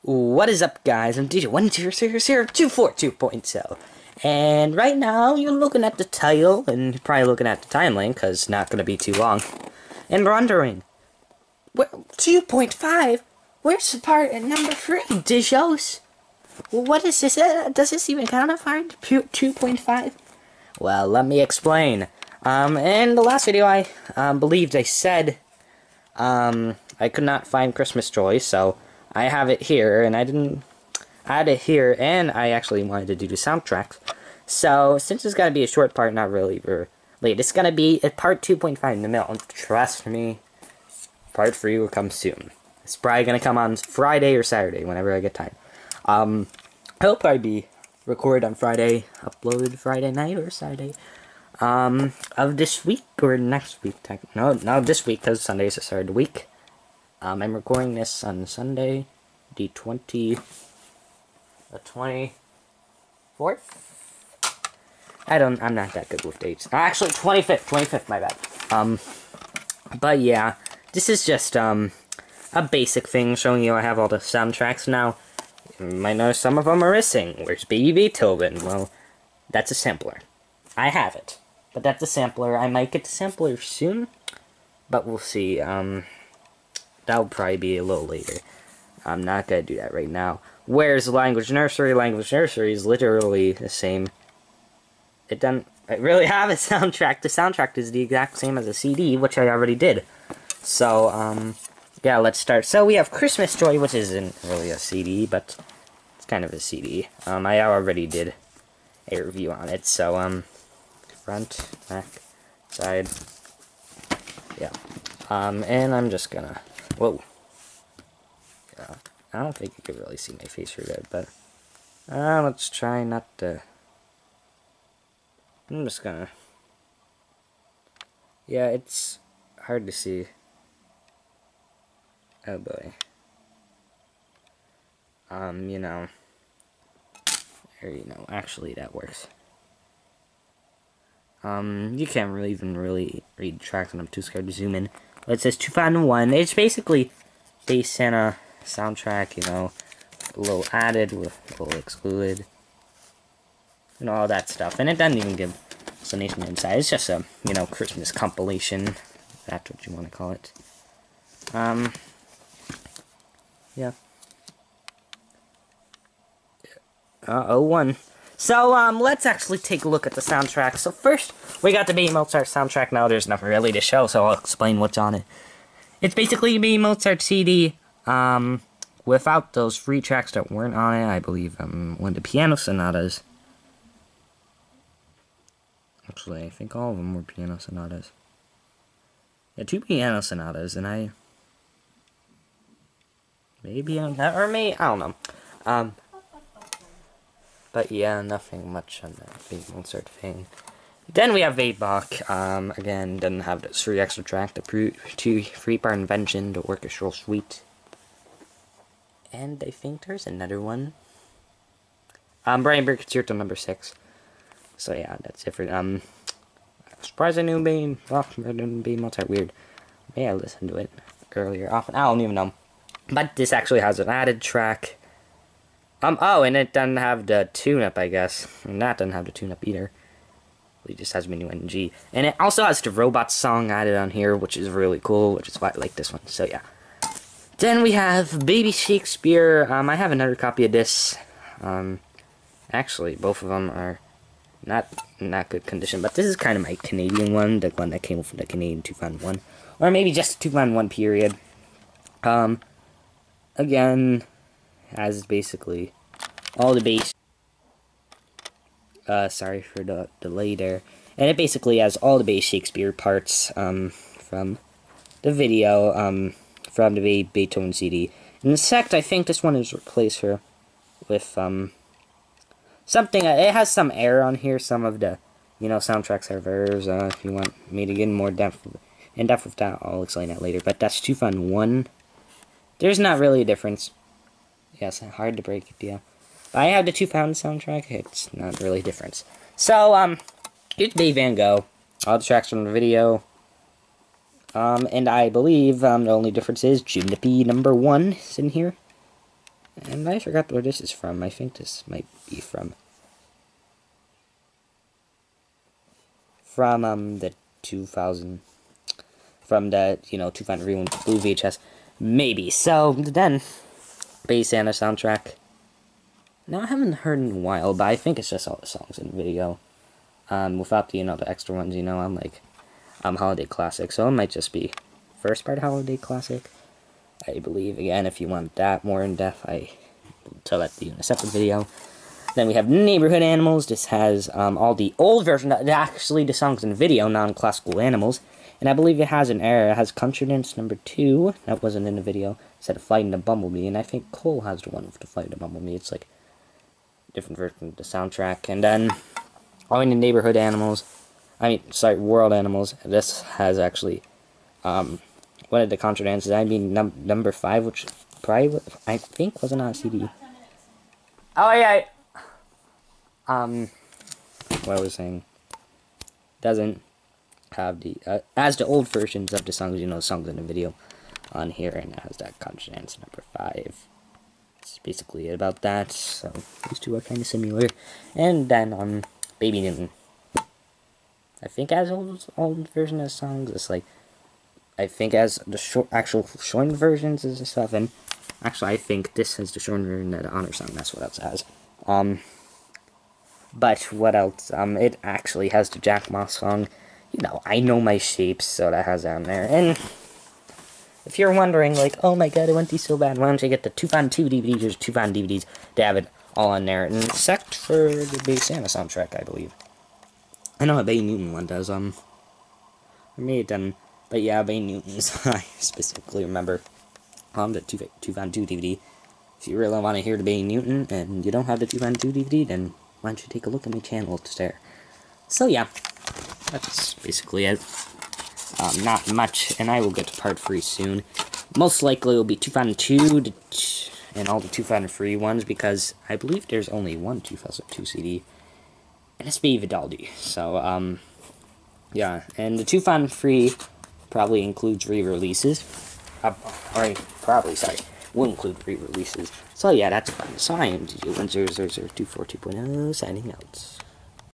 What is up, guys? I'm DJ100024.0, and right now you're looking at the title, and you're probably looking at the timeline, because it's not going to be too long, and wondering, 2.5? Where's the part at number 3, Dijos? What is this? Does this even count as 2.5? Well, let me explain. In the last video, I believed I said, I could not find Christmas Joy, so I have it here, and I had it here, and I actually wanted to do the soundtrack. So, since it's gonna be a short part, not really late, it's gonna be a part 2.5 in the middle. Trust me, part 3 will come soon. It's probably gonna come on Friday or Saturday, whenever I get time. It'll probably be recorded on Friday, uploaded Friday night or Saturday, of this week, or next week. No, this week, because Sunday's the start of the week. I'm recording this on Sunday, the 24th? I'm not that good with dates. Actually, 25th, my bad. But yeah, this is just, a basic thing showing you I have all the soundtracks now. You might notice some of them are missing. Where's Baby Beethoven? Well, that's a sampler. I have it, but that's a sampler. I might get the sampler soon, but we'll see. That'll probably be a little later. I'm not gonna do that right now. Where's Language Nursery? Language Nursery is literally the same. It doesn't really have a soundtrack. The soundtrack is the exact same as a CD, which I already did. So, yeah, let's start. So we have Christmas Joy, which isn't really a CD, but it's kind of a CD. I already did a review on it, so, front, back, side, yeah. And I'm just gonna... Whoa. Yeah, I don't think you can really see my face here good, but let's try not to... I'm just gonna... Yeah, it's hard to see. Oh boy. Actually that works. You can't really even read tracks, and I'm too scared to zoom in. But it says 2001. It's basically based on a soundtrack, a little added, a little excluded, and all that stuff. And it doesn't even give explanation inside. It's just a, Christmas compilation. If that's what you want to call it. Yeah. 01. So, let's actually take a look at the soundtrack. So first, we got the Baby Mozart soundtrack. Now there's nothing really to show, so I'll explain what's on it. It's basically a Baby Mozart CD, without those free tracks that weren't on it. I believe, one of the piano sonatas. Actually, I think all of them were piano sonatas. Yeah, 2 piano sonatas, and maybe on that, or maybe, I don't know. But yeah, nothing much on that Baby Mozart thing. Then we have Bach. Again, doesn't have this free extra track, the three-part invention, the orchestral suite. And I think there's another one. Brian Berg Concerto number 6. So yeah, that's it for, I'm surprised I knew Baby Mozart. Weird. Maybe I listened to it earlier, often, I don't even know. But this actually has an added track. Oh, and it doesn't have the tune-up, I guess. And that doesn't have the tune-up either. It just has menu and G. And it also has the robot song added on here, which is really cool, which is why I like this one. So, yeah. Then we have Baby Shakespeare. I have another copy of this. Actually, both of them are not good condition. But this is kind of my Canadian one, the one that came from the Canadian 2001. Or maybe just 2001 period. Again, has basically all the bass. Sorry for the delay there. And it basically has all the Baby Shakespeare parts, from the video, from the Beethoven CD. In fact, I think this one is replaced here with, something, it has some error on here, some of the, soundtracks have errors. If you want me to get in depth with that, I'll explain that later. But that's 2001. There's not really a difference. Yes, hard to break it, yeah. But I have the 2000 soundtrack, it's not really a difference. So, here's Baby Van Gogh. All the tracks from the video. And I believe, the only difference is Jimmy number 1 is in here. And I forgot where this is from. I think this might be from the 2000, from the 253 Blue VHS, maybe. So then, Bass Santa soundtrack. Now I haven't heard in a while, but I think it's just all the songs in the video. Without the the extra ones, I'm like holiday classic. So it might just be first part holiday classic, I believe. Again, if you want that more in depth, I will tell that to you in a separate video. Then we have Neighborhood Animals. This has all the old version, actually the songs in the video, non-classical animals. And I believe it has an error. It has Country Dance number 2. That wasn't in the video. Instead of Fighting the Bumblebee. And I think Cole has the one with the Fighting the Bumblebee. It's like a different version of the soundtrack. And then all in the Neighborhood Animals. World Animals. This has actually one of the Country Dances. Number 5, which probably, I think, wasn't on a CD. Oh, yeah. What I was saying, doesn't have the, as the old versions of the songs, the songs in the video on here, and it has that Country Dance number 5. It's basically about that, so these two are kind of similar. And then, Baby Newton. I think as old version of songs, it's like, I think as the actual shortened versions is 7. Actually, I think this is the shortened version of the Honor Song, that's what else it has. But what else? It actually has the Jack Moss song. I Know My Shapes, so that has that on there. And if you're wondering, like, oh my god, I want these so bad, why don't you get the 2x2 DVDs? There's 2x DVDs. They have it all on there, and except for the Bass Santa soundtrack, I believe. I know a Bay Newton one does. I may have done, but yeah, Bay Newton's. I specifically remember the 2x2 DVD. If you really want to hear the Bay Newton and you don't have the 2x2 DVD, then why don't you take a look at my channel? It's there. So yeah, that's basically it. Not much, and I will get to part 3 soon. Most likely it will be 2x2 and all the 2x3 ones, because I believe there's only one 2002 CD, and it's Baby Vidaldi. So yeah, and the 2x3 probably includes re-releases. Will include re-releases. So yeah, that's fun. So I am DJ100024 2.0 signing out.